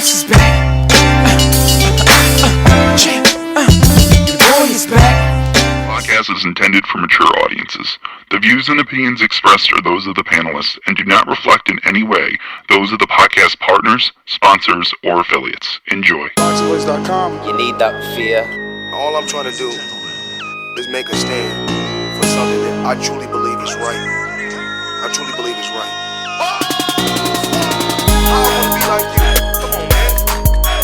is back. Your boy is back. Podcast is intended for mature audiences. The views and opinions expressed are those of the panelists and do not reflect in any way those of the podcast partners, sponsors, or affiliates. Enjoy. Thaboxingvoice.com. You need that fear. All I'm trying to do is make a stand for something that I truly believe is right. I truly believe is right. I wanna be like you. Come on, man.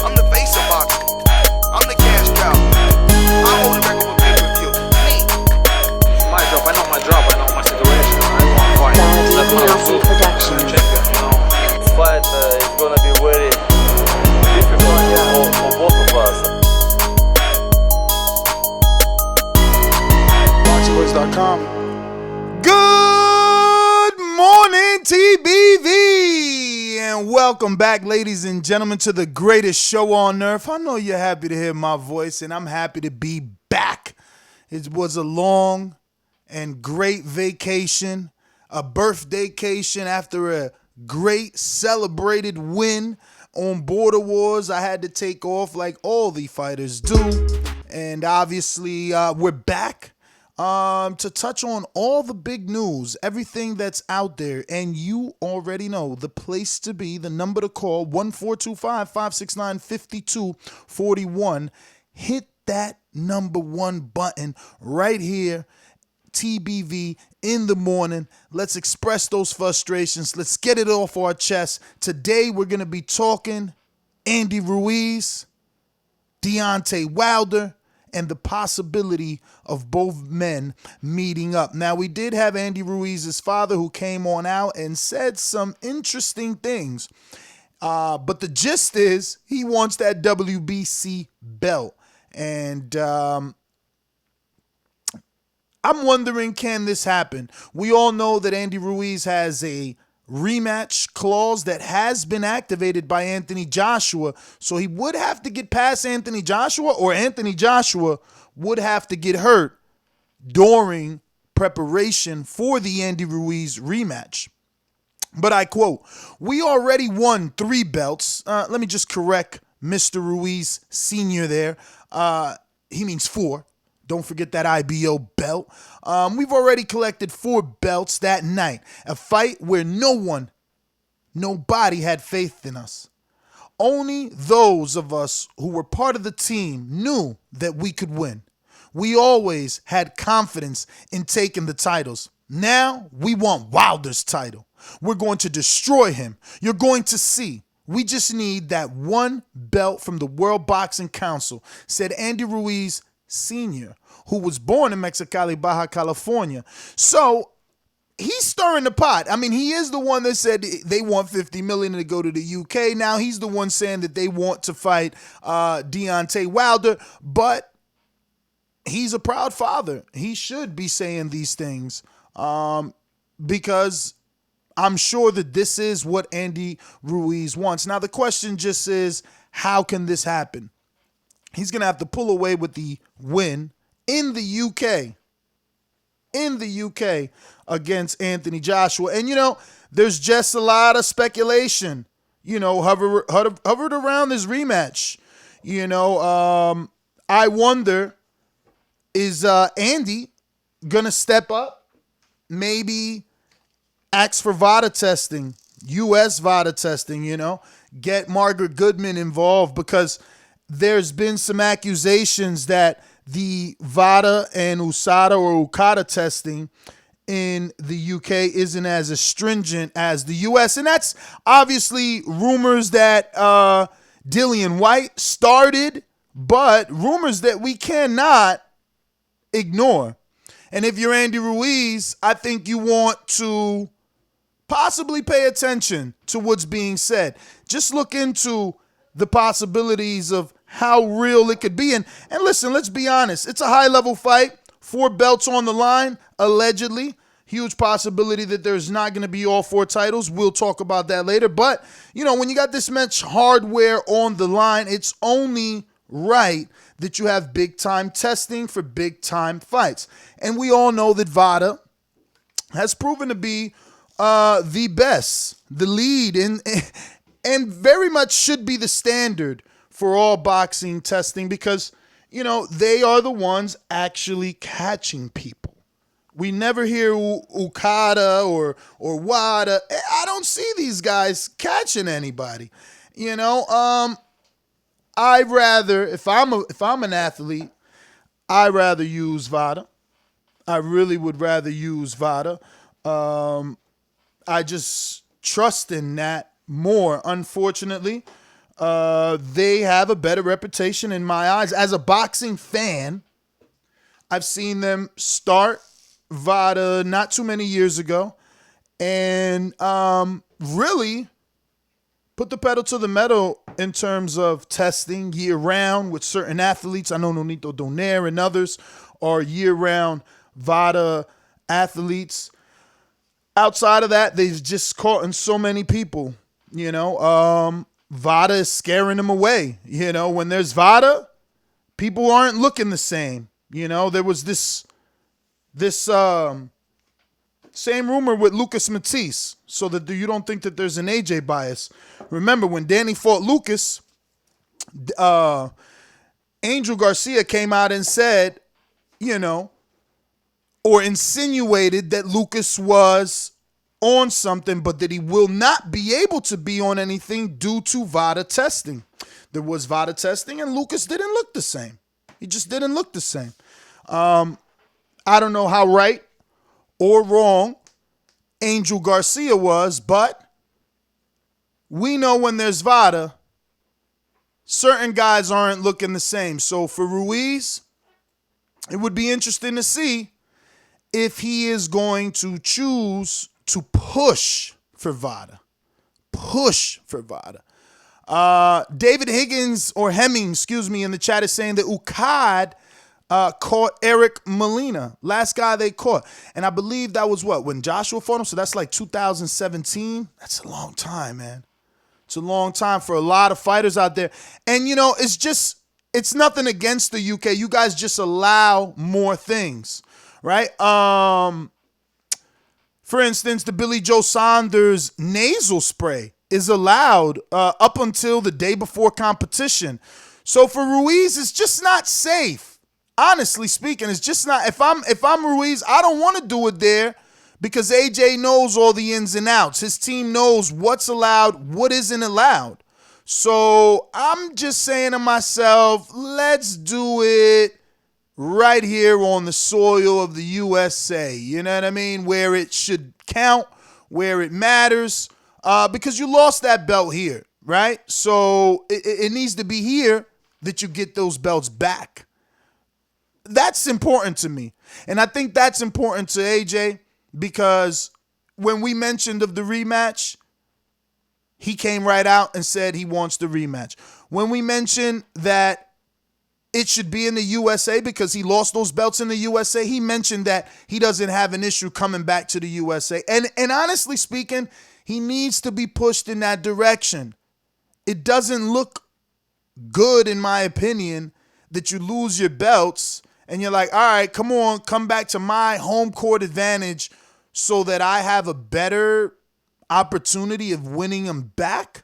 I'm the face of boxing. I'm the cash cow. I hold the record for pay-per-view. Me. My job. I know my job. I know my situation. I want to fight. That's what I'm doing. Production. Champion, you know. This fight is gonna be very difficult for both of us. Thaboxingvoice.com. Good morning, TBV, and welcome back, ladies and gentlemen, to the greatest show on earth. I know you're happy to hear my voice, and I'm happy to be back. It was a long and great vacation, a birthdaycation after a great celebrated win on Border Wars. I had to take off like all the fighters do, and obviously we're back to touch on all the big news, everything that's out there, and you already know the place to be, the number to call, 1-425-569-5241. Hit that number one button right here, TBV, in the morning. Let's express those frustrations. Let's get it off our chest. Today we're going to be talking Andy Ruiz, Deontay Wilder, and the possibility of both men meeting up. Now, we did have Andy Ruiz's father who came on out and said some interesting things. But the gist is he wants that WBC belt. And I'm wondering, can this happen? We all know that Andy Ruiz has a rematch clause that has been activated by Anthony Joshua, so he would have to get past Anthony Joshua, or Anthony Joshua would have to get hurt during preparation for the Andy Ruiz rematch. But I quote, "We already won 3 belts." Let me just correct Mr. Ruiz Sr. there. He means 4. Don't forget that IBO belt. We've already collected 4 belts that night. A fight where nobody had faith in us. Only those of us who were part of the team knew that we could win. We always had confidence in taking the titles. Now we want Wilder's title. We're going to destroy him. You're going to see. We just need that one belt from the World Boxing Council," said Andy Ruiz Sr., who was born in Mexicali, Baja California. So he's stirring the pot. I mean, he is the one that said they want $50 million to go to the UK. Now he's the one saying that they want to fight Deontay Wilder, but he's a proud father. He should be saying these things because I'm sure that this is what Andy Ruiz wants. Now the question just is, how can this happen? He's going to have to pull away with the win in the UK. In the UK against Anthony Joshua. And, there's just a lot of speculation, hovered around this rematch. I wonder, is Andy going to step up? Maybe ask for VADA testing, U.S. VADA testing, get Margaret Goodman involved, because there's been some accusations that the VADA and USADA or UKADA testing in the UK isn't as astringent as the US. And that's obviously rumors that Dillian White started, but rumors that we cannot ignore. And if you're Andy Ruiz, I think you want to possibly pay attention to what's being said. Just look into the possibilities of how real it could be. And listen, let's be honest. It's a high-level fight. 4 belts on the line, allegedly. Huge possibility that there's not going to be all 4 titles. We'll talk about that later. But, when you got this much hardware on the line, it's only right that you have big-time testing for big-time fights. And we all know that VADA has proven to be the best, the lead and very much should be the standard for all boxing testing because, they are the ones actually catching people. We never hear Okada or Wada. I don't see these guys catching anybody. I'd rather, if I'm an athlete, I'd rather use VADA. I really would rather use VADA. I just trust in that more. Unfortunately, they have a better reputation in my eyes. As a boxing fan, I've seen them start VADA not too many years ago and really put the pedal to the metal in terms of testing year-round with certain athletes. I know Nonito Donaire and others are year-round VADA athletes. Outside of that, they've just caught in so many people. VADA is scaring them away. When there's VADA, people aren't looking the same. There was this same rumor with Lucas Matisse, so that you don't think that there's an AJ bias. Remember, when Danny fought Lucas, Angel Garcia came out and said, or insinuated that Lucas was on something, but that he will not be able to be on anything due to VADA testing. There was VADA testing, and Lucas didn't look the same. He just didn't look the same. I don't know how right or wrong Angel Garcia was, but we know when there's VADA, certain guys aren't looking the same. So for Ruiz, it would be interesting to see if he is going to choose to push for VADA. Push for VADA. David Higgins, or Hemming, in the chat is saying that Ukad caught Eric Molina. Last guy they caught. And I believe that was when Joshua fought him? So that's like 2017. That's a long time, man. It's a long time for a lot of fighters out there. And, it's nothing against the UK. You guys just allow more things, right? For instance, the Billy Joe Saunders nasal spray is allowed up until the day before competition. So for Ruiz, it's just not safe. Honestly speaking, it's just not. If I'm Ruiz, I don't want to do it there because AJ knows all the ins and outs. His team knows what's allowed, what isn't allowed. So I'm just saying to myself, let's do it right here on the soil of the USA. You know what I mean? Where it should count, where it matters, because you lost that belt here, right? So it needs to be here that you get those belts back. That's important to me. And I think that's important to AJ because when we mentioned of the rematch, he came right out and said he wants the rematch. When we mentioned that it should be in the USA because he lost those belts in the USA, he mentioned that he doesn't have an issue coming back to the USA. And honestly speaking, he needs to be pushed in that direction. It doesn't look good, in my opinion, that you lose your belts and you're like, all right, come back to my home court advantage so that I have a better opportunity of winning them back.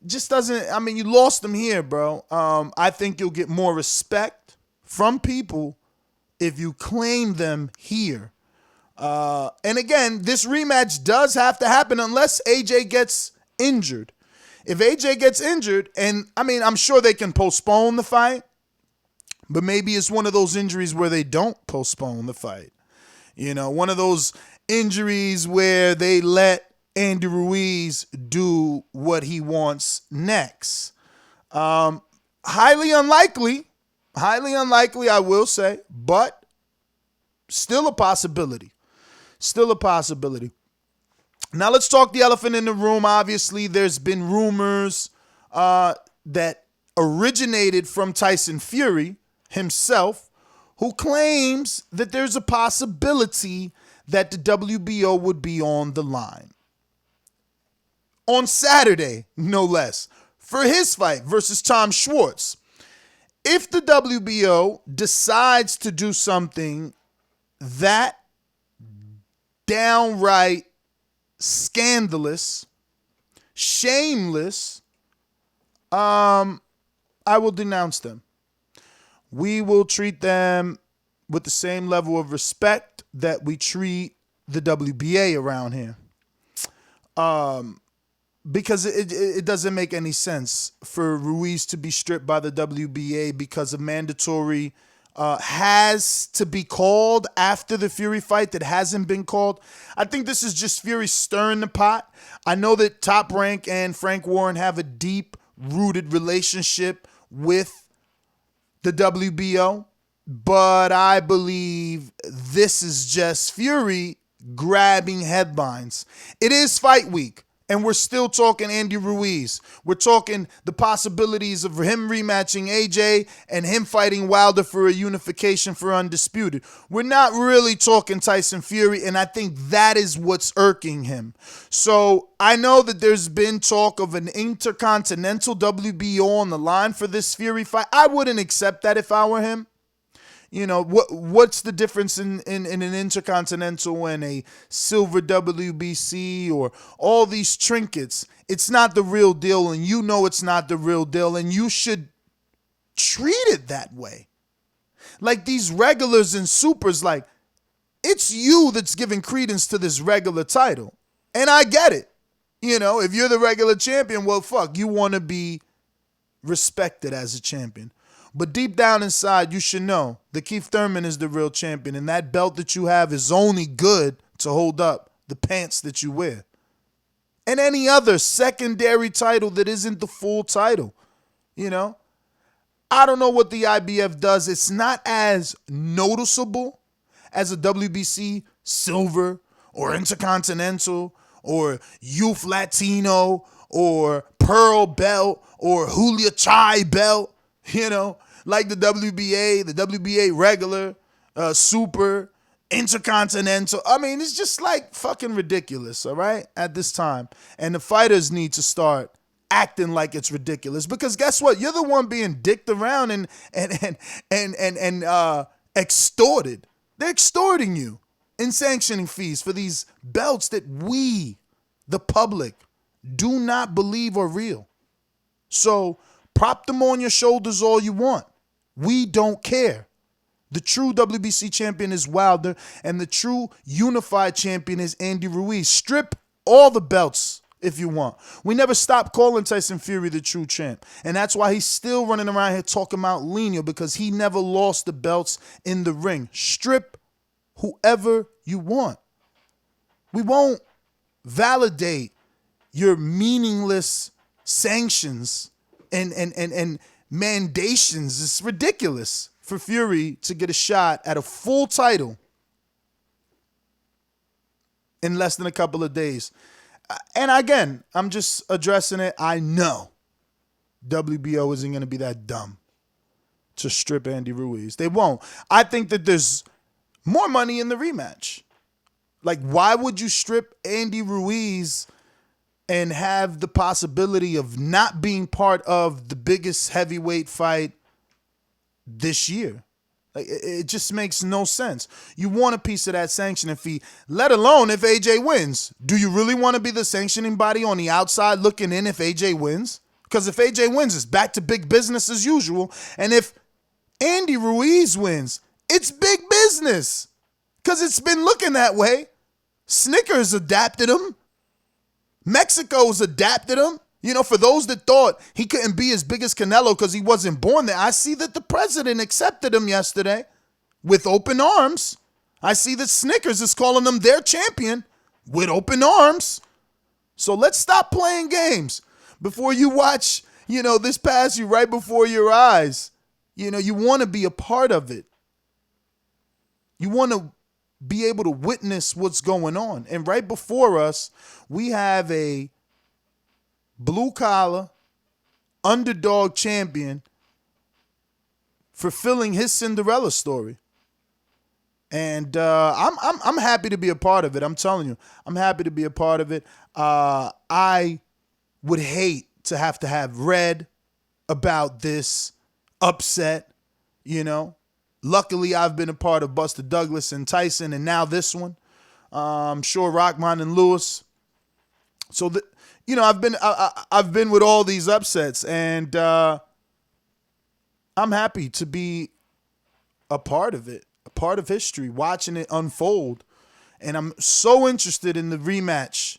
Just doesn't, you lost them here, bro. I think you'll get more respect from people if you claim them here. And again, this rematch does have to happen unless AJ gets injured. If AJ gets injured, and I'm sure they can postpone the fight, but maybe it's one of those injuries where they don't postpone the fight. One of those injuries where they let Andy Ruiz do what he wants next. Highly unlikely, I will say, but still a possibility. Now let's talk the elephant in the room. Obviously, there's been rumors that originated from Tyson Fury himself, who claims that there's a possibility that the WBO would be on the line on Saturday, no less, for his fight versus Tom Schwartz. If the WBO decides to do something that downright scandalous, shameless, I will denounce them. We will treat them with the same level of respect that we treat the WBA around here. Because it doesn't make any sense for Ruiz to be stripped by the WBA because a mandatory has to be called after the Fury fight that hasn't been called. I think this is just Fury stirring the pot. I know that Top Rank and Frank Warren have a deep-rooted relationship with the WBO, but I believe this is just Fury grabbing headlines. It is fight week, and we're still talking Andy Ruiz. We're talking the possibilities of him rematching AJ and him fighting Wilder for a unification for Undisputed. We're not really talking Tyson Fury, and I think that is what's irking him. So I know that there's been talk of an intercontinental WBO on the line for this Fury fight. I wouldn't accept that if I were him. You know, what's the difference in an intercontinental and a silver WBC or all these trinkets? It's not the real deal, and you know it's not the real deal, and you should treat it that way. Like these regulars and supers, like, it's you that's giving credence to this regular title. And I get it. You know, if you're the regular champion, well, fuck, you want to be respected as a champion. But deep down inside, you should know that Keith Thurman is the real champion, and that belt that you have is only good to hold up the pants that you wear. And any other secondary title that isn't the full title, you know? I don't know what the IBF does. It's not as noticeable as a WBC silver or intercontinental or youth Latino or pearl belt or Julia Chai belt. You know, like the WBA regular, super, intercontinental. I mean, it's just like fucking ridiculous, all right, at this time. And the fighters need to start acting like it's ridiculous because guess what? You're the one being dicked around and extorted. They're extorting you in sanctioning fees for these belts that we, the public, do not believe are real. So prop them on your shoulders all you want. We don't care. The true WBC champion is Wilder, and the true unified champion is Andy Ruiz. Strip all the belts if you want. We never stopped calling Tyson Fury the true champ, and that's why he's still running around here talking about Lino, because he never lost the belts in the ring. Strip whoever you want. We won't validate your meaningless sanctions and mandations. It's ridiculous for Fury to get a shot at a full title in less than a couple of days. And again, I'm just addressing it. I know WBO isn't going to be that dumb to strip Andy Ruiz. They won't. I think that there's more money in the rematch. Like, why would you strip Andy Ruiz and have the possibility of not being part of the biggest heavyweight fight this year? Like, it just makes no sense. You want a piece of that sanctioning fee, let alone if AJ wins. Do you really want to be the sanctioning body on the outside looking in if AJ wins? Because if AJ wins, it's back to big business as usual. And if Andy Ruiz wins, it's big business. Because it's been looking that way. Snickers adapted him. Mexico's adapted him. You know, for those that thought he couldn't be as big as Canelo because he wasn't born there, I see that the president accepted him yesterday with open arms. I see that Snickers is calling him their champion with open arms. So let's stop playing games before you watch, you know, this pass you right before your eyes. You know, you want to be a part of it. You want to be able to witness what's going on. And right before us, we have a blue-collar underdog champion fulfilling his Cinderella story. And I'm happy to be a part of it. I'm telling you, I'm happy to be a part of it. I would hate to have read about this upset, you know. Luckily, I've been a part of Buster Douglas and Tyson, and now this one. I'm sure Rockman and Lewis. So, I've been with all these upsets, and I'm happy to be a part of it, a part of history, watching it unfold. And I'm so interested in the rematch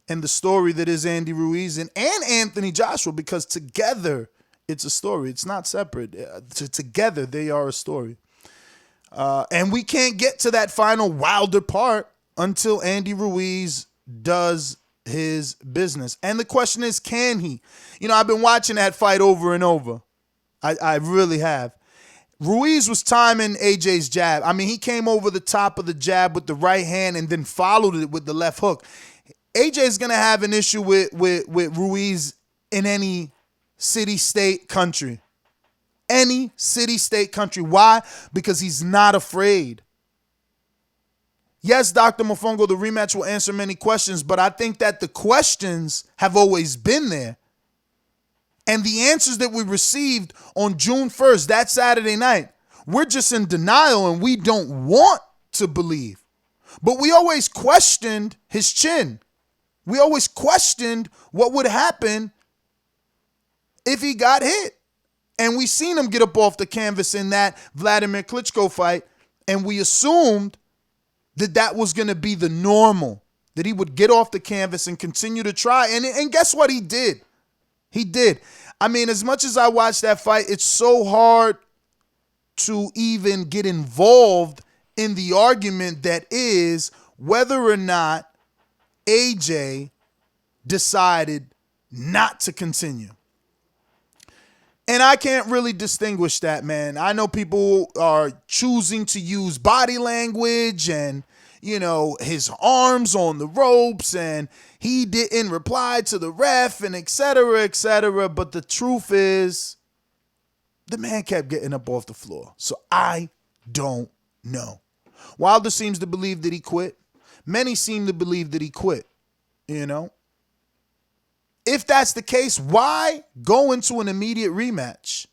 and the story that is Andy Ruiz and Anthony Joshua, because together it's a story. It's not separate. Together they are a story. And we can't get to that final Wilder part until Andy Ruiz does his business. And the question is, can he? I've been watching that fight over and over. I really have. Ruiz was timing AJ's jab. I mean, he came over the top of the jab with the right hand and then followed it with the left hook. AJ is going to have an issue with Ruiz in any city, state, country. Any city, state, country. Why? Because he's not afraid. Yes, Dr. Mofongo, the rematch will answer many questions, but I think that the questions have always been there. And the answers that we received on June 1st, that Saturday night, we're just in denial and we don't want to believe. But we always questioned his chin. We always questioned what would happen if he got hit. And we seen him get up off the canvas in that Vladimir Klitschko fight, and we assumed that that was going to be the normal, that he would get off the canvas and continue to try. And guess what? He did. He did. I mean, as much as I watched that fight, it's so hard to even get involved in the argument that is whether or not AJ decided not to continue. And I can't really distinguish that, man. I know people are choosing to use body language and, his arms on the ropes, and he didn't reply to the ref, and et cetera, et cetera. But the truth is, the man kept getting up off the floor. So I don't know. Wilder seems to believe that he quit. Many seem to believe that he quit, If that's the case, why go into an immediate rematch?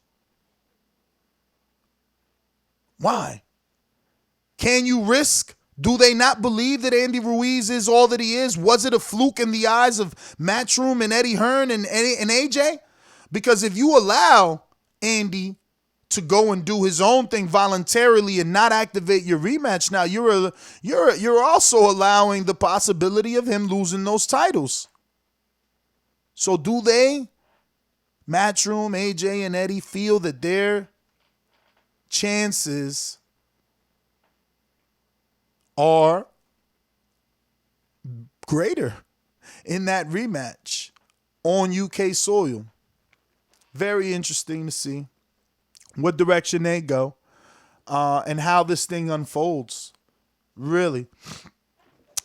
Why? Can you risk? Do they not believe that Andy Ruiz is all that he is? Was it a fluke in the eyes of Matchroom and Eddie Hearn and AJ? Because if you allow Andy to go and do his own thing voluntarily and not activate your rematch, now you're also allowing the possibility of him losing those titles. So do they, Matchroom, AJ, and Eddie, feel that their chances are greater in that rematch on UK soil? Very interesting to see what direction they go and how this thing unfolds, really.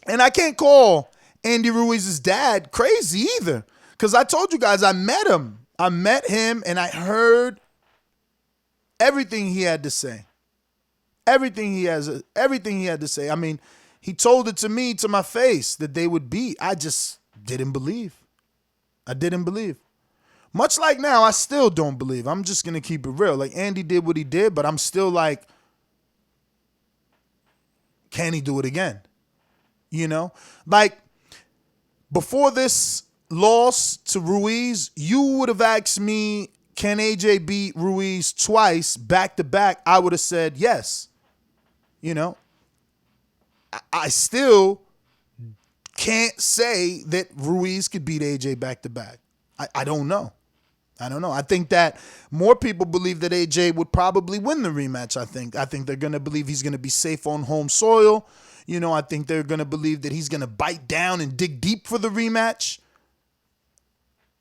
And I can't call Andy Ruiz's dad crazy either, because I told you guys I met him. I met him and I heard everything he had to say. Everything he had to say. I mean, he told it to me to my face that they would beat. I just didn't believe. I didn't believe. Much like now, I still don't believe. I'm just going to keep it real. Like, Andy did what he did, but I'm still like, can he do it again? Like, before this loss to Ruiz, you would have asked me, can AJ beat Ruiz twice back to back? I would have said yes. I still can't say that Ruiz could beat AJ back to back. I don't know. I think that more people believe that AJ would probably win the rematch. I think they're going to believe he's going to be safe on home soil. I think they're going to believe that he's going to bite down and dig deep for the rematch.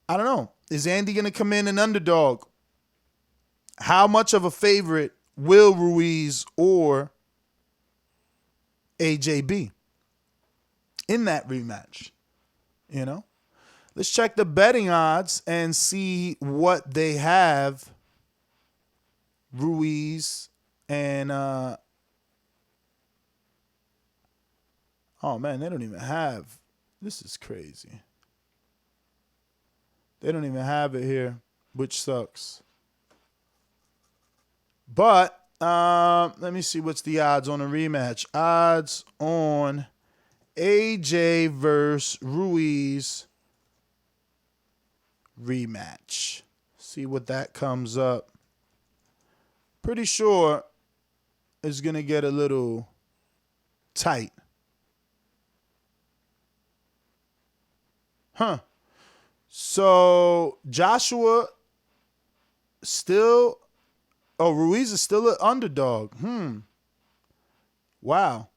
I don't know. Is Andy going to come in an underdog? How much of a favorite will Ruiz or AJ be in that rematch? Let's check the betting odds and see what they have. Ruiz and oh man, they don't even have. This is crazy. They don't even have it here, which sucks. But let me see what's the odds on a rematch. Odds on AJ versus Ruiz rematch. See what that comes up. Pretty sure it's going to get a little tight. Huh. So Joshua still, Ruiz is still an underdog. Wow.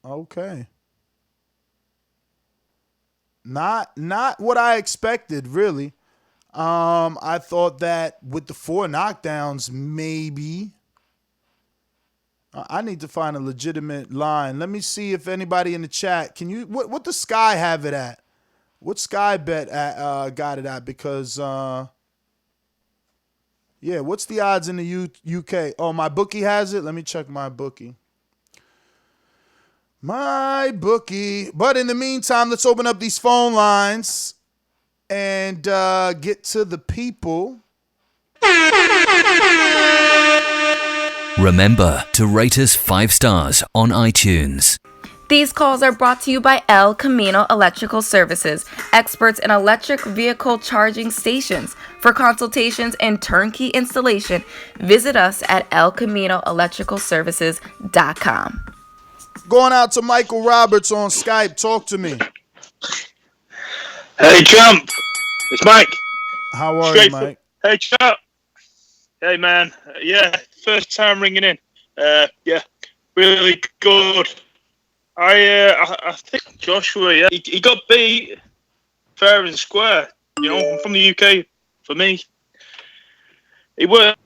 Okay. Not what I expected, really. I thought that with the 4 knockdowns, maybe. I need to find a legitimate line. Let me see if anybody in the chat can you. What does Sky have it at? What Sky bet got it at? Because yeah, what's the odds in the UK? Oh, my bookie has it. Let me check my bookie. My bookie. But in the meantime, let's open up these phone lines and get to the people. Remember to rate us 5 stars on iTunes. These calls are brought to you by El Camino Electrical Services, experts in electric vehicle charging stations. For consultations and turnkey installation, visit us at elcaminoelectricalservices.com. Going out to Michael Roberts on Skype. Talk to me. Hey, Trump. It's Mike. How are you, Mike? Hey, Trump. Hey, man. Yeah, first time ringing in. Yeah, really good. I think Joshua, yeah, he got beat fair and square. You know, from the UK, for me. He weren't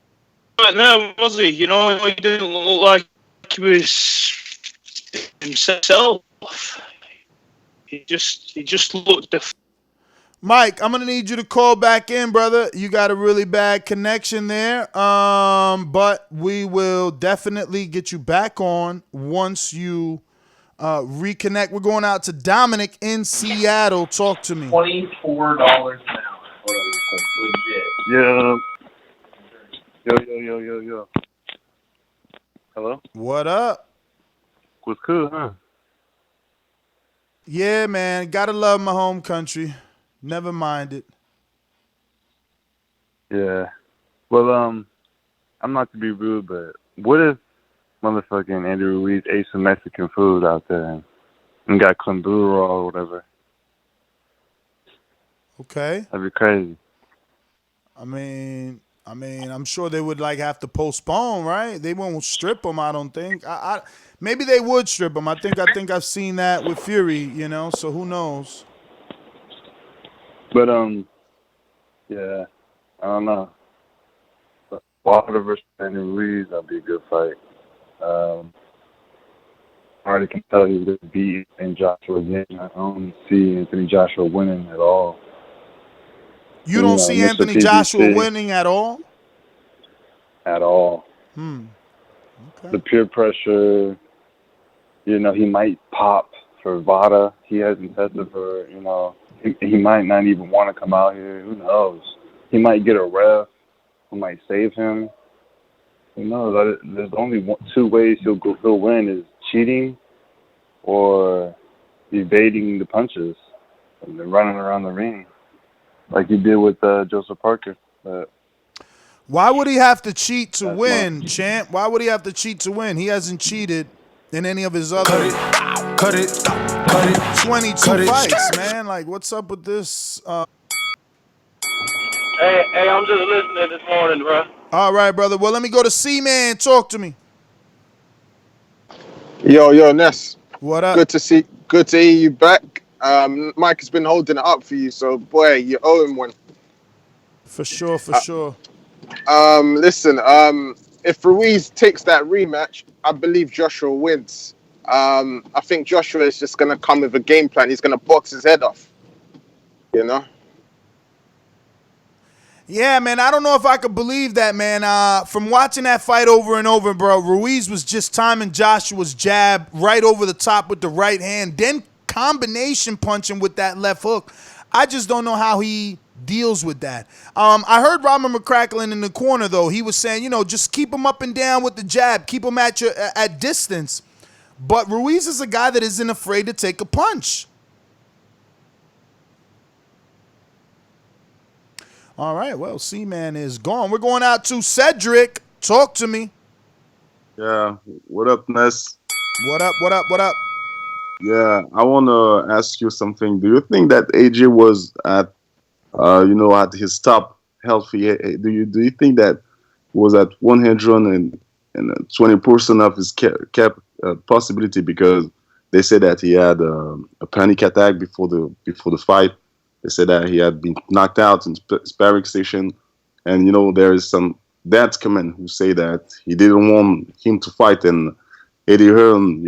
there, was he? You know, he didn't look like he was himself. He just looked different. Mike, I'm going to need you to call back in, brother. You got a really bad connection there. But we will definitely get you back on once you reconnect. We're going out to Dominic in Seattle. Talk to me. $24 an hour. Legit. Yo. Hello? What up? What's cool, huh? Yeah, man. Gotta love my home country. Never mind it. Yeah. Well, I'm not to be rude, but what if motherfucking Andrew Ruiz ate some Mexican food out there and got Condura or whatever? Okay. That'd be crazy. I mean, I'm sure they would have to postpone, right? They won't strip him, I don't think. Maybe they would strip him. I think I've seen that with Fury, you know. So who knows? But yeah, I don't know. Wilder versus Andrew Ruiz, that'd be a good fight. I already can tell you this beat and Joshua again. I don't see Anthony Joshua winning at all. You don't see Mr. Anthony PBC Joshua winning at all? At all. Okay. The peer pressure, you know, he might pop for VADA. He hasn't tested for, you know, he might not even want to come out here. Who knows? He might get a ref who might save him. Who knows? There's only 2 ways he'll win: is cheating or evading the punches and then running around the ring like he did with Joseph Parker. But why would he have to cheat to win, champ? Why would he have to cheat to win? He hasn't cheated in any of his other 22 fights, man. Like, what's up with this? Hey, I'm just listening this morning, bro. All right, brother. Well, let me go to C-Man. Talk to me. Yo, Ness. What up? Good to hear you back. Mike has been holding it up for you, so boy, you owe him one. For sure. Listen, if Ruiz takes that rematch, I believe Joshua wins. I think Joshua is just gonna come with a game plan. He's gonna box his head off. You know? Yeah, man, I don't know if I could believe that, man. From watching that fight over and over, bro, Ruiz was just timing Joshua's jab right over the top with the right hand, then combination punching with that left hook. I just don't know how he deals with that. I heard Robert McCracklin in the corner, though. He was saying, you know, just keep him up and down with the jab. Keep him at distance. But Ruiz is a guy that isn't afraid to take a punch. All right. Well, C-Man is gone. We're going out to Cedric. Talk to me. Yeah, what up, Ness? What up? What up? What up? Yeah, I want to ask you something. Do you think that AJ was at, at his top healthy? Do you think that was at 120% of his cap possibility? Because they said that he had a panic attack before the fight. They said that he had been knocked out in sparring session, and there is some dads comment who say that he didn't want him to fight, and Eddie Hearn,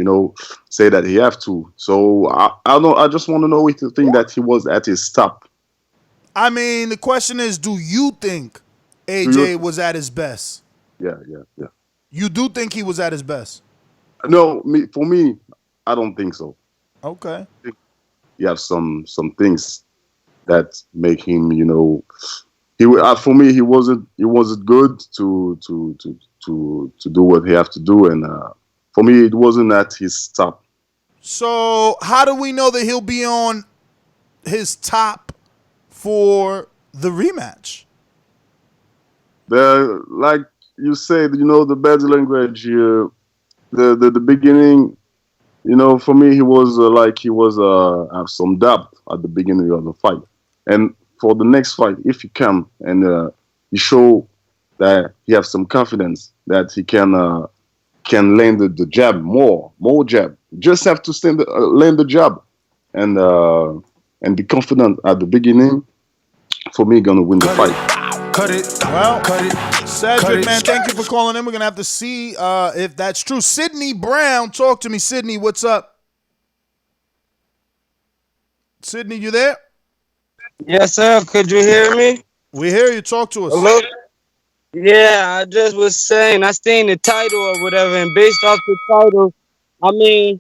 say that he have to. So I don't know. I just want to know if you think that he was at his top. I mean, the question is, do you think AJ was at his best? Yeah. You do think he was at his best? No, for me, I don't think so. Okay. You have some things that make him, for me, he wasn't good to do what he have to do, and for me, it wasn't at his top. So how do we know that he'll be on his top for the rematch? Like you said, the bad language, the beginning, for me, he was have some doubt at the beginning of the fight. And for the next fight, if he come and he show that he have some confidence that he can land the jab more jab. Just have to land the jab and be confident at the beginning. For me, gonna win the fight. Cut it. Well, Cedric, man, thank you for calling in. We're gonna have to see if that's true. Sydney Brown, talk to me. Sydney, what's up? Sydney, you there? Yes, sir. Could you hear me? We hear you. Talk to us. Hello? Yeah, I just was saying, I seen the title or whatever, and based off the title, I mean,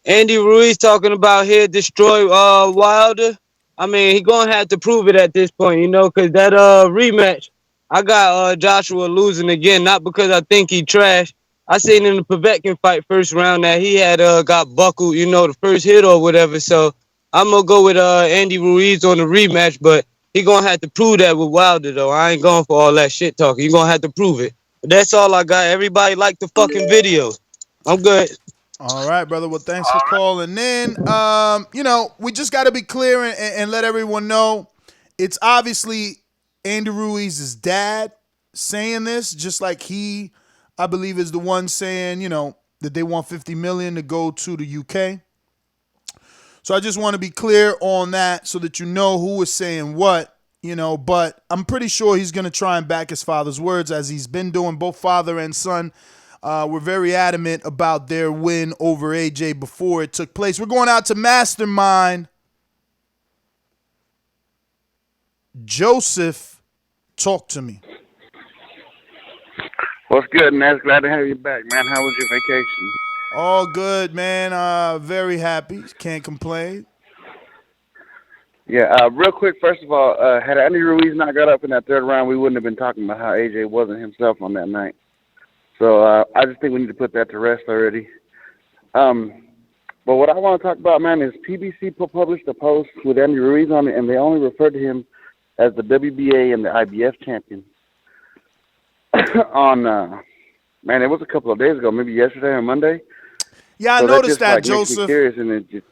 Andy Ruiz talking about he'll destroy Wilder. I mean, he gonna have to prove it at this point, because that rematch, I got Joshua losing again, not because I think he trash. I seen in the Povetkin fight first round that he had got buckled, the first hit or whatever. So I'm gonna go with Andy Ruiz on the rematch, but he gonna have to prove that with Wilder though. I ain't going for all that shit talking. You gonna have to prove it. But that's all I got. Everybody like the fucking videos. I'm good. All right, brother. Well, thanks for calling in. We just got to be clear and let everyone know it's obviously Andy Ruiz's dad saying this, just like he, I believe, is the one saying, that they want $50 million to go to the UK. So I just want to be clear on that so that you know who is saying what, but I'm pretty sure he's going to try and back his father's words as he's been doing. Both father and son were very adamant about their win over AJ before it took place. We're going out to Mastermind. Joseph, talk to me. What's good, Ness? Glad to have you back, man. How was your vacation? All good, man. Very happy. Can't complain. Yeah, real quick, first of all, had Andy Ruiz not got up in that third round, we wouldn't have been talking about how AJ wasn't himself on that night. So I just think we need to put that to rest already. But what I want to talk about, man, is PBC published a post with Andy Ruiz on it, and they only referred to him as the WBA and the IBF champion. Man, it was a couple of days ago, maybe yesterday or Monday. Yeah, I so noticed that, makes me Joseph. curious, and it just,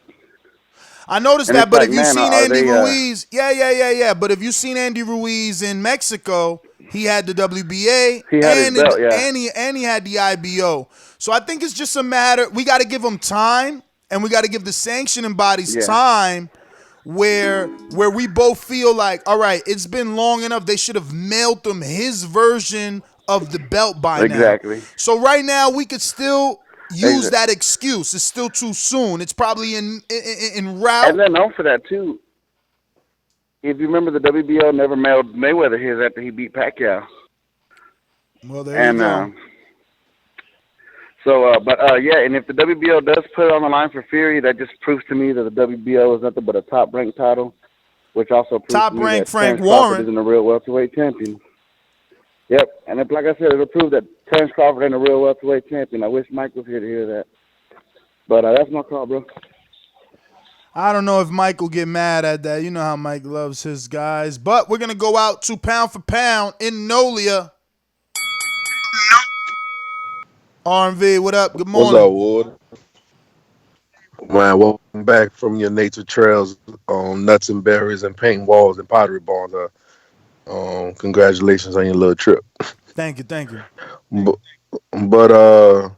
I noticed that, but like, if you've seen Andy they, Ruiz, yeah. But if you've seen Andy Ruiz in Mexico, he had the WBA he had his belt, yeah. and he had the IBO. So I think it's just a matter. We got to give him time, and we got to give the sanctioning bodies time where we both feel like, all right, it's been long enough. They should have mailed him his version of the belt by now. Exactly. So right now we could still use that excuse. It's still too soon. It's probably in route. And then known for that too. If you remember, the WBO never mailed Mayweather his after he beat Pacquiao. Well, there you go. And if the WBO does put it on the line for Fury, that just proves to me that the WBO is nothing but a top-ranked title, which also proves to me that Frank Terence Warren Crawford isn't a real welterweight champion. Yep, and if, like I said, it'll prove that Terence Crawford ain't a real welterweight champion. I wish Mike was here to hear that. But that's my call, bro. I don't know if Mike will get mad at that. You know how Mike loves his guys. But we're going to go out to Pound for Pound in Nolia. R&V, what up? Good What's morning. up, Ward? Man, welcome back from your nature trails on nuts and berries and paint walls and pottery barns. Congratulations on your little trip. Thank you, thank you. But, but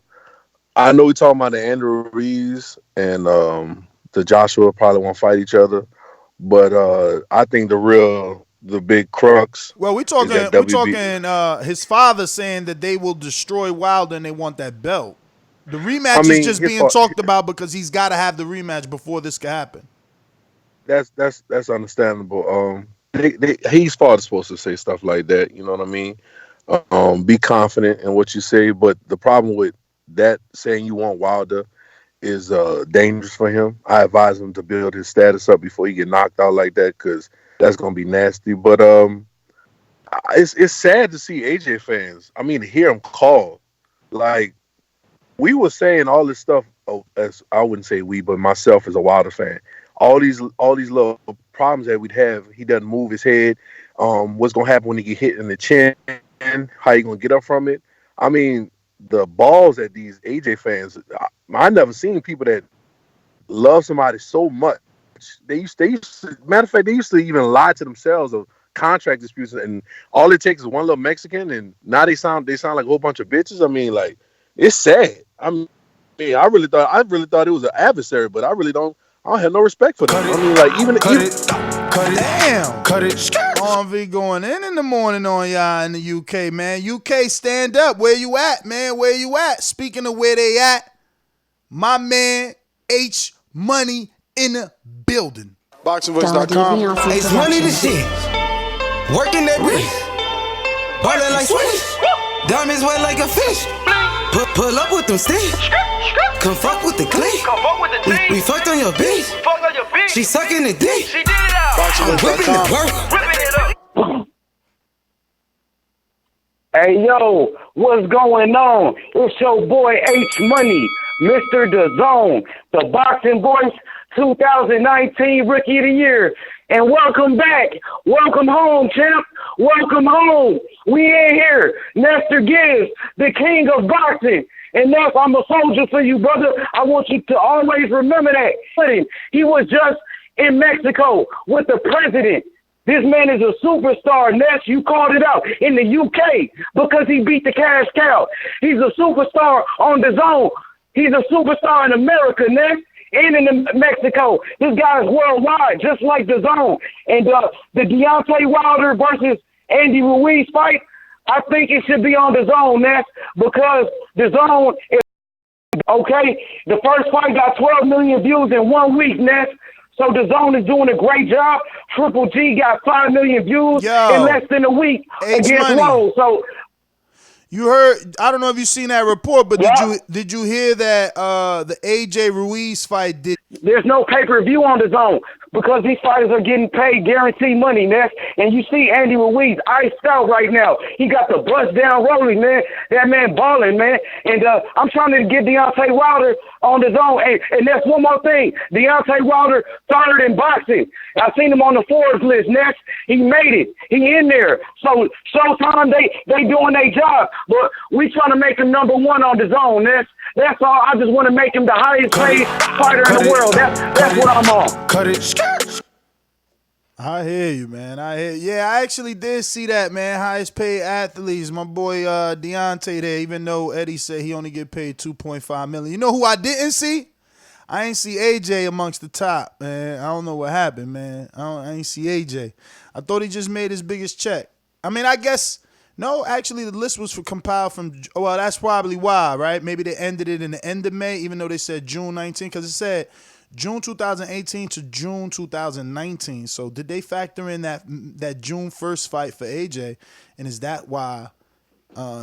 I know we talking about the Andrew Ruiz and the Joshua probably won't fight each other, but I think the big crux. Well, we're is talking that we're WB. talking his father saying that they will destroy Wilder and they want that belt. The I rematch is mean, just being talked about because he's got to have the rematch before this can happen. that's understandable. He's father supposed to say stuff like that. You know what I mean? Be confident in what you say, but the problem with that saying you want Wilder is dangerous for him. I advise him to build his status up before he get knocked out like that because that's gonna be nasty. But it's sad to see AJ fans. I mean, to hear him call like we were saying all this stuff. As I wouldn't say we, but myself as a Wilder fan, all these little problems that we'd have. He doesn't move his head. What's gonna happen when he get hit in the chin? How you gonna get up from it? I mean, the balls that these AJ fans. I never seen people that love somebody so much. They used to, matter of fact, they used to even lie to themselves of contract disputes, and all it takes is one little Mexican, and now they sound like a whole bunch of bitches. I mean, like it's sad. I really thought it was an adversary, but I don't have no respect for them. I mean, like even Damn. Cut it. R&V going in the morning on y'all in the UK, man. UK, stand up. Where you at, man? Where you at? Speaking of where they at, my man H Money in the building. Boxingvoice.com. It's money to shit. Working that wrist. Ballin' like Swiss. Diamonds wet like a fish. Pull up with them sticks. Come fuck with the clique. We fucked on your bitch. She sucking the dick. I'm whipping the work. Hey yo, what's going on? It's your boy H Money, Mr. Dazn, the Boxing Voice 2019 Rookie of the Year. And welcome back. Welcome home, champ. Welcome home. We in here. Nestor Gibbs, the king of boxing. And Ness, I'm a soldier for you, brother. I want you to always remember that. He was just in Mexico with the president. This man is a superstar, Ness. You called it out in the UK because he beat the cash cow. He's a superstar on the zone. He's a superstar in America, Ness, and in Mexico. This guy is worldwide, just like the zone. And the Deontay Wilder versus Andy Ruiz fight, I think it should be on the zone, Ness, because the zone is okay. The first fight got 12 million views in 1 week, Ness. So the zone is doing a great job. Triple G got 5 million views in less than a week against Lowe. So you heard? I don't know if you seen that report, but did you hear that the AJ Ruiz fight did? There's no pay-per-view on the zone because these fighters are getting paid guaranteed money, Ness. And you see Andy Ruiz iced out right now. He got the bust down rolling, man. That man balling, man. And I'm trying to get Deontay Wilder on the zone. And that's one more thing. Deontay Wilder third in boxing. I seen him on the Forbes list, Ness. He made it. He in there. So Showtime, they doing their job. But we trying to make him number one on the zone, Ness. That's all. I just want to make him the highest paid fighter in the world. That's what I'm on. Cut it. I hear you, man. Yeah, I actually did see that, man. Highest paid athletes. My boy Deontay there, even though Eddie said he only get paid $2.5 million. You know who I didn't see? I ain't see AJ amongst the top, man. I don't know what happened, man. I ain't see AJ. I thought he just made his biggest check. I mean, I guess... No, actually, the list was compiled from, well, that's probably why, right? Maybe they ended it in the end of May, even though they said June 19, because it said June 2018 to June 2019. So did they factor in that June 1st fight for AJ? And is that why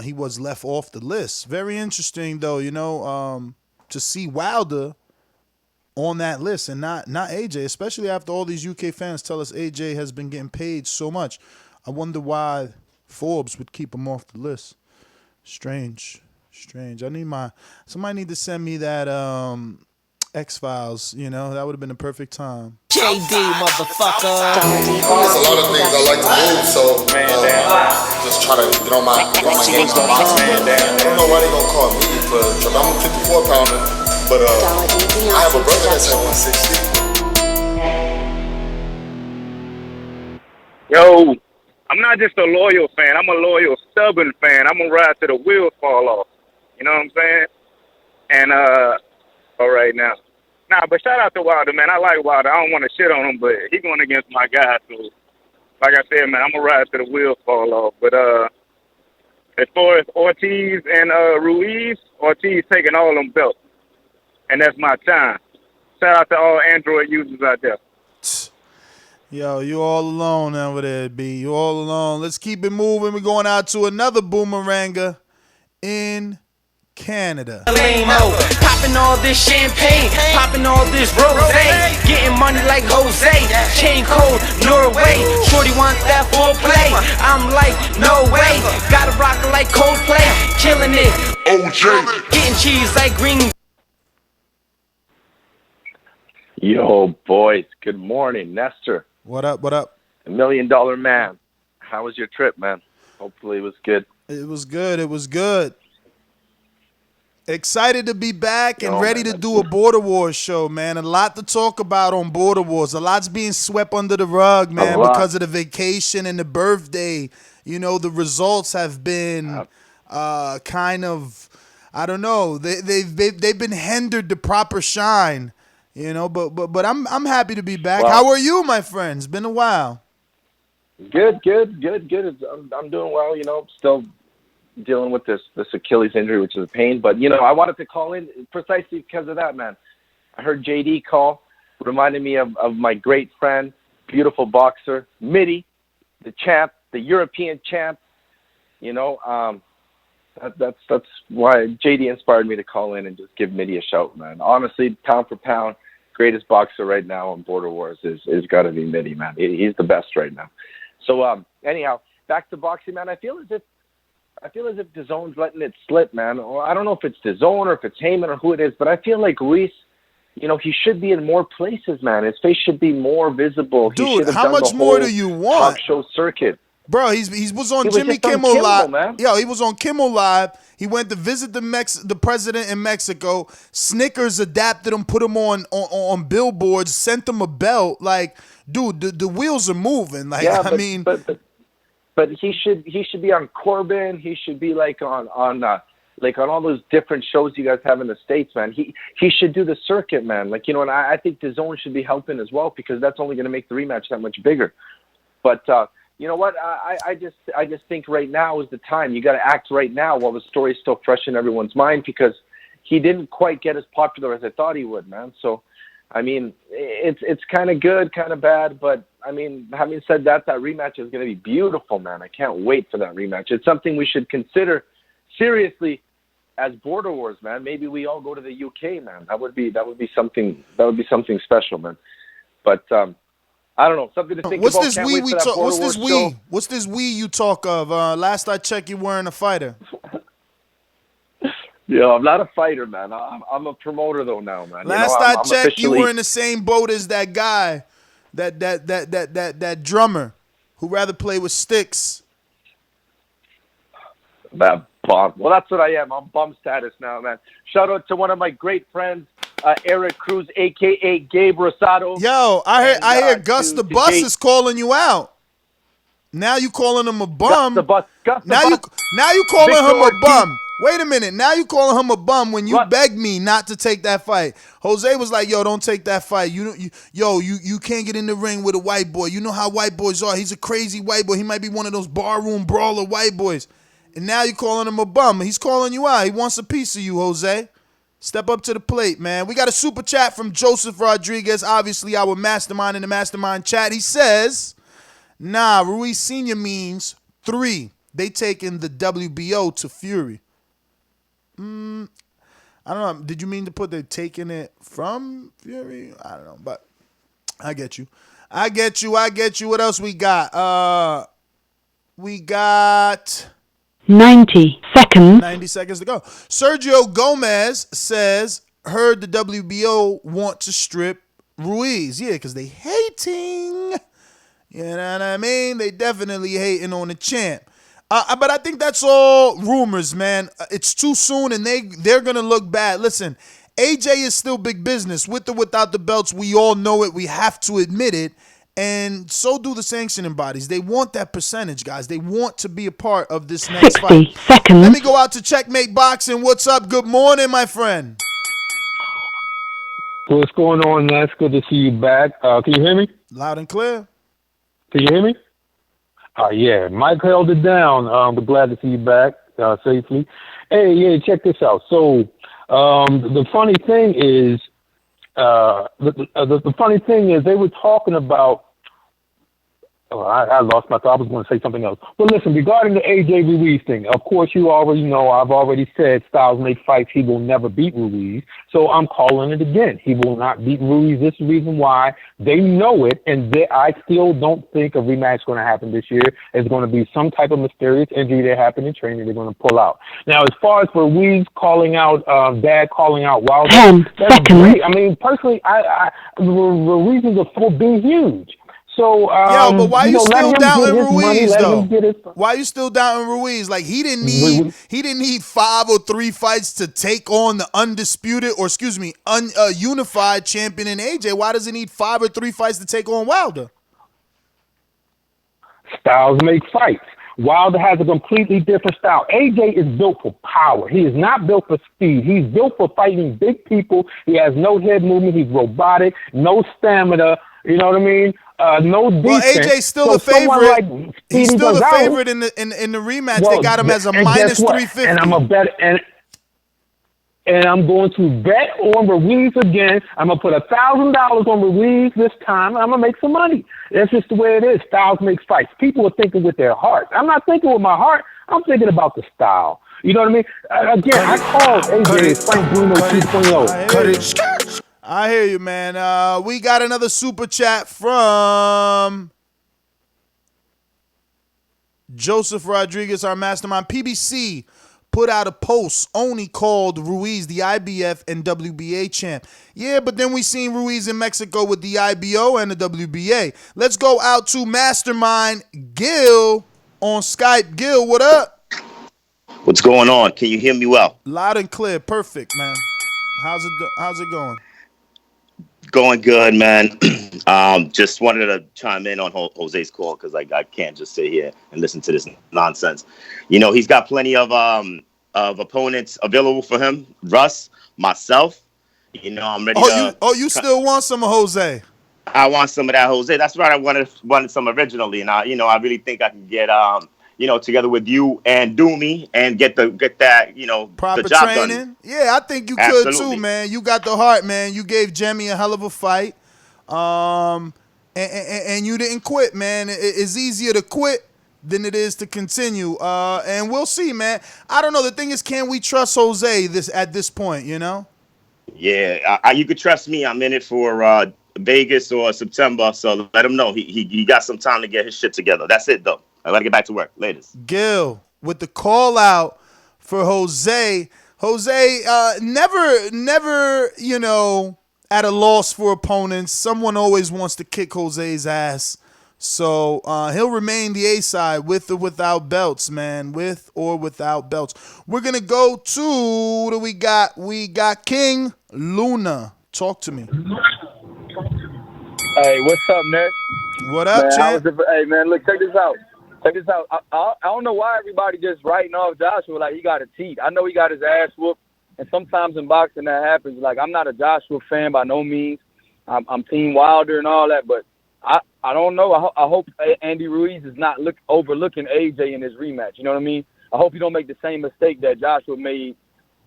he was left off the list? Very interesting, though, to see Wilder on that list and not AJ, especially after all these UK fans tell us AJ has been getting paid so much. I wonder why Forbes would keep him off the list. Strange. Somebody need to send me that X-Files, you know, that would have been the perfect time. JD, motherfucker. There's a lot of things I like to move, so just try to get on my games on boxing. I don't know why they gonna call me for trouble. I'm a 54 pounder, but I have a brother that's at 160. Yo, I'm not just a loyal fan. I'm a loyal, stubborn fan. I'm going to ride till the wheels fall off. You know what I'm saying? And, all right now. Nah, but shout out to Wilder, man. I like Wilder. I don't want to shit on him, but he going against my guy. So, like I said, man, I'm going to ride till the wheels fall off. But as far as Ortiz and Ruiz, Ortiz taking all them belts. And that's my time. Shout out to all Android users out there. Yo, you all alone over there, B. You all alone. Let's keep it moving. We're going out to another boomeranger in Canada. Lame-o, popping all this champagne, popping all this rosé, getting money like Jose, chain code, Norway, shorty want that foreplay, I'm like, no way, gotta rock it like Coldplay, killing it, OJ, getting cheese like green. Yo, boys, good morning, Nestor. What up, what up? $1 Million Man. How was your trip, man? Hopefully it was good. It was good, it was good. Excited to be back and ready to do a Border Wars show, man. A lot to talk about on Border Wars. A lot's being swept under the rug, man, because of the vacation and the birthday. You know, the results have been kind of, I don't know. They've been hindered the proper shine. You know, but I'm happy to be back. Well, how are you, my friend? It's been a while. Good. I'm doing well. You know, still dealing with this Achilles injury, which is a pain. But you know, I wanted to call in precisely because of that, man. I heard JD call, reminded me of my great friend, beautiful boxer, Mitty, the champ, the European champ. You know, that's why JD inspired me to call in and just give Mitty a shout, man. Honestly, pound for pound, greatest boxer right now on Border Wars is got to be Mitty, man. He's the best right now. So anyhow, back to boxing, man. I feel as if DAZN's letting it slip, man. Or I don't know if it's DAZN or if it's Heyman or who it is, but I feel like Ruiz, you know, he should be in more places, man. His face should be more visible. Dude, how much more do you want? Talk show circuit. Bro, he was on Jimmy Kimmel Live. Man. Yo, he was on Kimmel Live. He went to visit the president in Mexico. Snickers adapted him, put him on billboards, sent him a belt. Like, dude, the wheels are moving. Like, yeah, but he should be on Corbin. He should be like on all those different shows you guys have in the States, man. He should do the circuit, man. Like, you know, and I think DAZN should be helping as well because that's only going to make the rematch that much bigger. But you know what? I just think right now is the time. You got to act right now while the story's still fresh in everyone's mind because he didn't quite get as popular as I thought he would, man. So, I mean, it's kind of good, kind of bad, but I mean, having said that, that rematch is going to be beautiful, man. I can't wait for that rematch. It's something we should consider seriously as Border Wars, man. Maybe we all go to the UK, man. That would be something special, man. But I don't know, something to think what's about. This we talk, what's this we you talk of? Last I checked, you weren't a fighter. Yeah, I'm not a fighter, man. I'm a promoter though now, man. Last I checked, you were in the same boat as that guy, that drummer, who rather play with sticks. That bum. Well, that's what I am. I'm bum status now, man. Shout out to one of my great friends, Eric Cruz, a.k.a. Gabe Rosado. Yo, I hear Gus the Bus is calling you out. Now you calling him a bum. Now you calling him a bum. Wait a minute. Now you calling him a bum when you begged me not to take that fight. Jose was like, yo, don't take that fight. You can't get in the ring with a white boy. You know how white boys are. He's a crazy white boy. He might be one of those barroom brawler white boys. And now you calling him a bum. He's calling you out. He wants a piece of you, Jose. Step up to the plate, man. We got a super chat from Joseph Rodriguez, obviously our mastermind in the mastermind chat. He says, nah, Ruiz Sr. means 3. They taking the WBO to Fury. I don't know. Did you mean to put they taking it from Fury? I don't know, but I get you. What else we got? We got 90 seconds. 90 seconds to go. Sergio Gomez says, heard the WBO want to strip Ruiz. Yeah, because they hating. You know what I mean? They definitely hating on the champ. But I think that's all rumors, man. It's too soon, and they're going to look bad. Listen, AJ is still big business. With or without the belts, we all know it. We have to admit it. And so do the sanctioning bodies. They want that percentage, guys. They want to be a part of this next 60 fight. seconds. Let me go out to Checkmate Boxing. What's up? Good morning, my friend. What's going on, man? It's good to see you back. Can you hear me? Loud and clear. Can you hear me? Yeah. Mike held it down. But glad to see you back safely. Hey, yeah, check this out. So the funny thing is, the funny thing is they were talking about. Oh, I lost my thought. I was going to say something else. But listen, regarding the AJ Ruiz thing, of course you already know. I've already said Styles make fights. He will never beat Ruiz. So I'm calling it again. He will not beat Ruiz. This is the reason why. They know it, and I still don't think a rematch is going to happen this year. It's going to be some type of mysterious injury that happened in training. They're going to pull out. Now, as far as for Ruiz calling out, Dad calling out Wilder, 10 that's seconds. great. I mean, personally, the reasons for being huge. So, but why you let still him doubting get his money, Ruiz let though? him get his- Why you still doubting Ruiz? Like he didn't need 5 or 3 fights to take on the undisputed, or excuse me, unified champion in AJ. Why does he need 5 or 3 fights to take on Wilder? Styles make fights. Wilder has a completely different style. AJ is built for power. He is not built for speed. He's built for fighting big people. He has no head movement. He's robotic, no stamina. You know what I mean? No defense. Well, AJ's still the favorite. Like He's Speedy still the Gonzalez, favorite in the rematch. well, They got him as a and minus guess what? 350. And I'm a bet and I'm going to bet on Ruiz again. I'm gonna put $1,000 on Ruiz this time. And I'm gonna make some money. That's just the way it is. Styles makes fights. People are thinking with their heart. I'm not thinking with my heart. I'm thinking about the style. You know what I mean? Again, I called AJ Frank Bruno 2.0. Cut it. I hear you, man. We got another super chat from Joseph Rodriguez, our mastermind. PBC put out a post only called Ruiz the IBF and WBA champ. Yeah, but then we seen Ruiz in Mexico with the IBO and the WBA. Let's go out to Mastermind Gil on Skype. Gil, what up? What's going on? Can you hear me well? Loud and clear. Perfect, man. How's it going? Going good, man. Just wanted to chime in on Jose's call because I can't just sit here and listen to this nonsense. You know, he's got plenty of opponents available for him. Russ, myself. You know, I'm ready to... You still want some of Jose? I want some of that Jose. That's right. I wanted some originally, and I really think I can get together with you and Doomy and get that, proper the job training. done. Yeah, I think you could too, man. You got the heart, man. You gave Jemmy a hell of a fight. And you didn't quit, man. It's easier to quit than it is to continue. And we'll see, man. I don't know. The thing is, can we trust Jose at this point, you know? Yeah, you could trust me. I'm in it for Vegas or September, so let him know he got some time to get his shit together. That's it, though. I gotta get back to work. Latest. Gil, with the call out for Jose. Jose, never, at a loss for opponents. Someone always wants to kick Jose's ass. So he'll remain the A-side with or without belts, man. With or without belts. We're going to go to, what do we got? We got King Luna. Talk to me. Hey, what's up, Ness? What up, champ? Hey, man, look, check this out. I don't know why everybody just writing off Joshua like he got a teeth. I know he got his ass whooped, and sometimes in boxing that happens. Like, I'm not a Joshua fan by no means. I'm Team Wilder and all that, but I don't know. I hope Andy Ruiz is not overlooking AJ in his rematch. You know what I mean? I hope he don't make the same mistake that Joshua made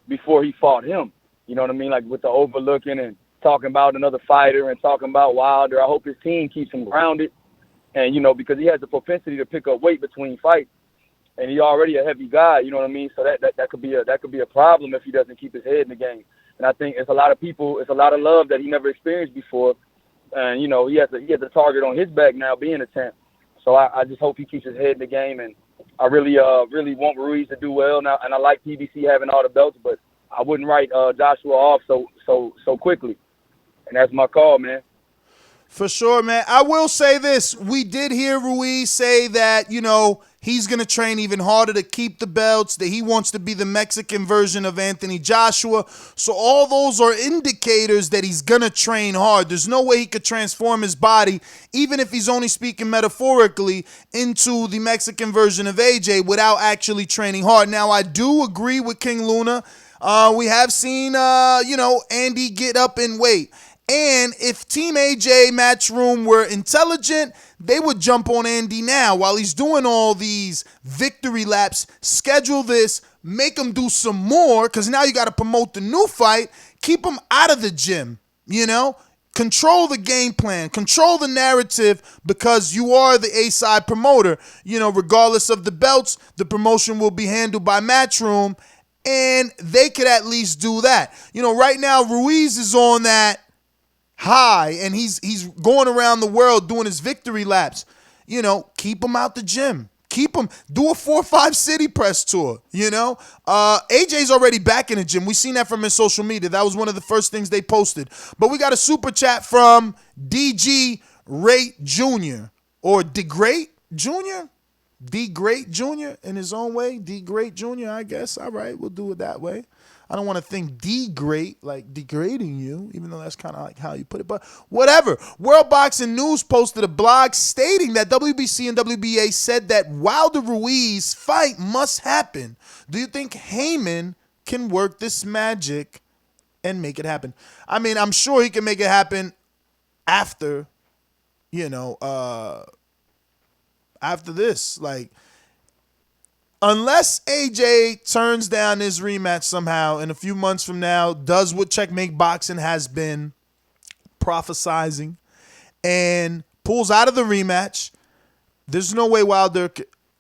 before he fought him. You know what I mean? Like with the overlooking and talking about another fighter and talking about Wilder. I hope his team keeps him grounded. And, because he has the propensity to pick up weight between fights. And he's already a heavy guy, you know what I mean? So that could be a problem if he doesn't keep his head in the game. And I think it's a lot of love that he never experienced before. And, he has a target on his back now being a champ. So I just hope he keeps his head in the game. And I really want Ruiz to do well now. And I like PBC having all the belts, but I wouldn't write Joshua off so quickly. And that's my call, man. For sure, man. I will say this. We did hear Ruiz say that, he's going to train even harder to keep the belts, that he wants to be the Mexican version of Anthony Joshua. So all those are indicators that he's going to train hard. There's no way he could transform his body, even if he's only speaking metaphorically, into the Mexican version of AJ without actually training hard. Now, I do agree with King Luna. We have seen, Andy get up in weight. And if Team AJ Matchroom were intelligent, they would jump on Andy now while he's doing all these victory laps. Schedule this, make him do some more, because now you got to promote the new fight. Keep him out of the gym, Control the game plan, control the narrative, because you are the A-side promoter. Regardless of the belts, the promotion will be handled by Matchroom, and they could at least do that. Right now, Ruiz is on that high, and he's going around the world doing his victory laps. Keep him out the gym. Keep him. Do a 4-5 city press tour. AJ's already back in the gym. We seen that from his social media. That was one of the first things they posted. But we got a super chat from DG Rate Jr. or D Great Jr. D Great Jr. in his own way. D Great Jr. I guess. All right, we'll do it that way. I don't want to think degrade, like degrading you, even though that's kind of like how you put it, but whatever. World Boxing News posted a blog stating that WBC and WBA said that Wilder Ruiz fight must happen. Do you think Heyman can work this magic and make it happen? I mean, I'm sure he can make it happen after, after this, unless AJ turns down his rematch somehow in a few months from now, does what Checkmate Boxing has been prophesizing, and pulls out of the rematch, there's no way Wilder,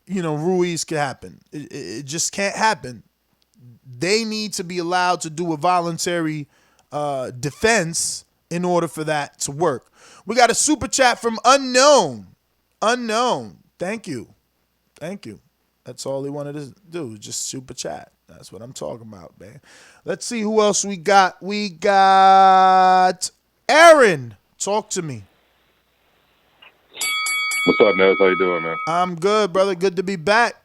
Ruiz could happen. It just can't happen. They need to be allowed to do a voluntary defense in order for that to work. We got a super chat from Unknown. Thank you. That's all he wanted to do, just super chat. That's what I'm talking about, man. Let's see who else we got. We got Aaron. Talk to me. What's up, Nez? How you doing, man? I'm good, brother. Good to be back.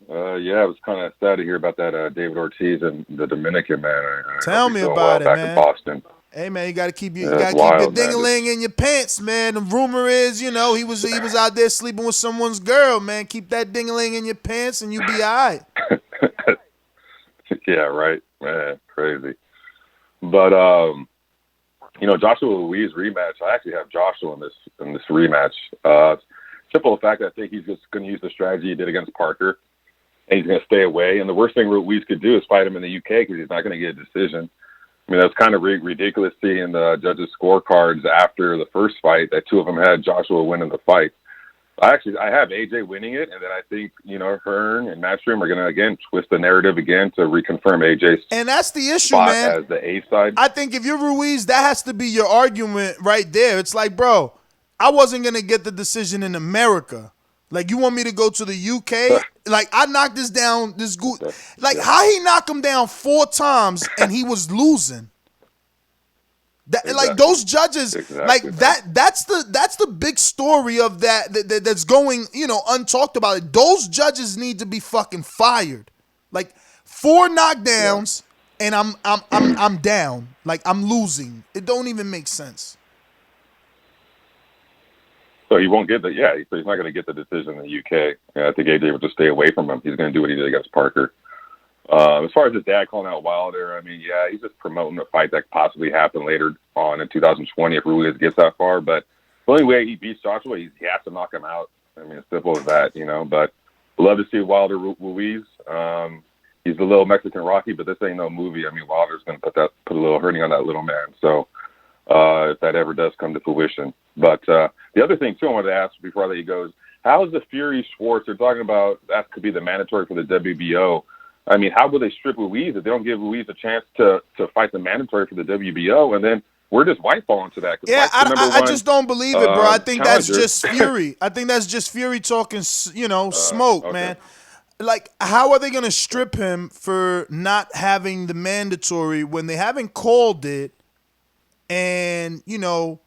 Yeah, I was kind of sad to hear about that David Ortiz and the Dominican, man. Tell me about it, back man. in Boston. Hey man, you gotta keep your wild, ding-a-ling in your pants, man. The rumor is, he was out there sleeping with someone's girl, man. Keep that ding-a-ling in your pants, and you be all right. Yeah, right, man. Crazy. But Joshua Ruiz rematch. I actually have Joshua in this rematch. Simple fact, I think he's just going to use the strategy he did against Parker, and he's going to stay away. And the worst thing Ruiz could do is fight him in the UK because he's not going to get a decision. I mean, that's kind of ridiculous seeing the judges' scorecards after the first fight that two of them had Joshua winning the fight. I have AJ winning it, and then I think, Hearn and Matchroom are going to, again, twist the narrative again to reconfirm AJ's and that's the issue, spot man. as the A side. I think if you're Ruiz, that has to be your argument right there. It's like, bro, I wasn't going to get the decision in America. Like, you want me to go to the UK? Like, I knocked this down, how he knocked him down 4 times and he was losing? Exactly. Like, those judges, that's the big story of that's going, untalked about. It. Those judges need to be fucking fired. Like, 4 knockdowns and I'm down. Like, I'm losing. It don't even make sense. So he won't get so he's not going to get the decision in the UK. I think AJ will just stay away from him. He's going to do what he did against Parker. As far as his dad calling out Wilder, I mean, he's just promoting a fight that could possibly happen later on in 2020 if Ruiz gets that far. But the only way he beats Joshua, he has to knock him out. I mean, it's simple as that, But we'd love to see Wilder Ruiz. He's the little Mexican Rocky, but this ain't no movie. I mean, Wilder's going to put a little hurting on that little man. So if that ever does come to fruition. But the other thing, too, I wanted to ask before I let you go is, how is the Fury Schwartz, they're talking about that could be the mandatory for the WBO. I mean, how will they strip Ruiz if they don't give Ruiz a chance to fight the mandatory for the WBO? And then where does White fall into that? Yeah, I just don't believe it, bro. I think that's just Fury. I think that's just Fury talking, smoke, man. like, how are they going to strip him for not having the mandatory when they haven't called it? And, you know,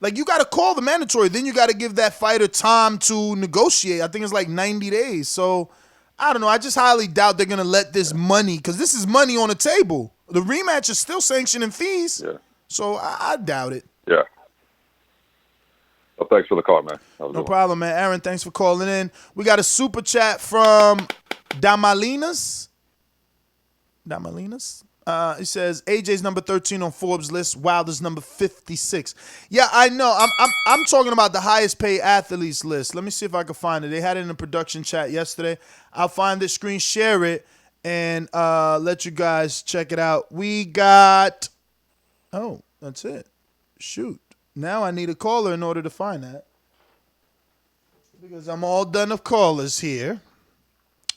like, you got to call the mandatory. Then you got to give that fighter time to negotiate. I think it's like 90 days. So, I don't know. I just highly doubt they're going to let this money, because this is money on the table. The rematch is still sanctioning fees. Yeah. So, I doubt it. Yeah. Well, thanks for the call, man. No problem, man. Aaron, thanks for calling in. We got a super chat from Damalinas. He says AJ's number 13 on Forbes list. Wilder's number 56. Yeah, I know. I'm talking about the highest paid athletes list. Let me see if I can find it. They had it in the production chat yesterday. I'll find it, screen share it, and let you guys check it out. We got. Oh, that's it. Shoot. Now I need a caller in order to find that, because I'm all done of callers here.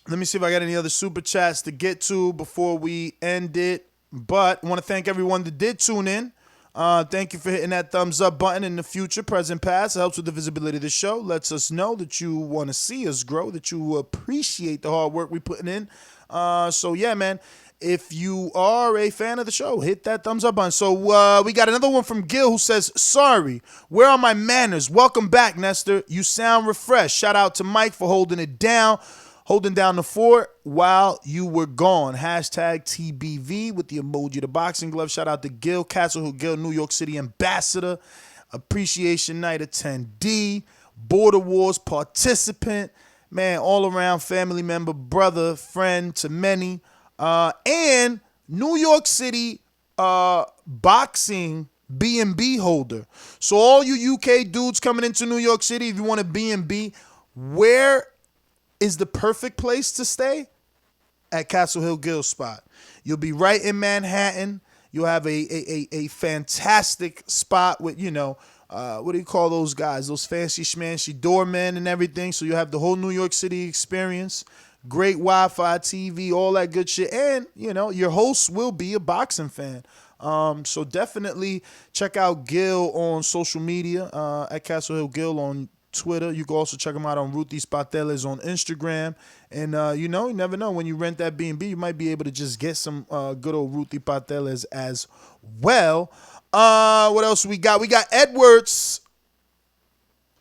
Let me see if I got any other super chats to get to before we end it. But I want to thank everyone that did tune in. Thank you for hitting that thumbs up button in the future, present, past. It helps with the visibility of the show. Lets us know that you want to see us grow, that you appreciate the hard work we're putting in. So, yeah, man. If you are a fan of the show, hit that thumbs up button. So we got another one from Gil who says, sorry, where are my manners? Welcome back, Nestor. You sound refreshed. Shout out to Mike for holding down the fort while you were gone. Hashtag TBV with the emoji of the boxing glove. Shout out to Gil, Castle Hill Gil, New York City ambassador, Appreciation Night attendee, Border Wars participant, man, all around family member, brother, friend to many. And New York City boxing B&B holder. So all you UK dudes coming into New York City, if you want a B&B, where is the perfect place to stay? At Castle Hill Gill spot. You'll be right in Manhattan. You'll have a fantastic spot with, you know, what do you call those guys? Those fancy schmancy doormen and everything. So you have the whole New York City experience. Great Wi-Fi, TV, all that good shit. And, you know, your host will be a boxing fan. So definitely check out Gil on social media, at Castle Hill Gil on Twitter. You can also check him out on Ruthie Spateles on Instagram. And, you know, you never know. When you rent that B&B, you might be able to just get some good old Ruthie Spateles as well. What else we got? We got Edwards.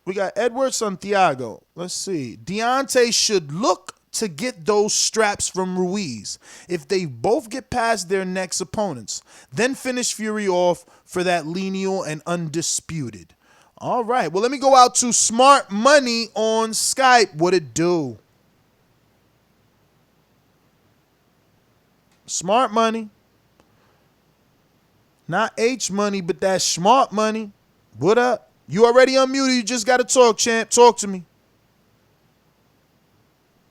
We got Edwards Santiago. Let's see. Deontay should look to get those straps from Ruiz if they both get past their next opponents. Then finish Fury off for that lineal and undisputed. All right. Well, let me go out to Smart Money on Skype. What it do? Smart Money. Not H Money, but that Smart Money. What up? You already unmuted. You just got to talk, champ. Talk to me.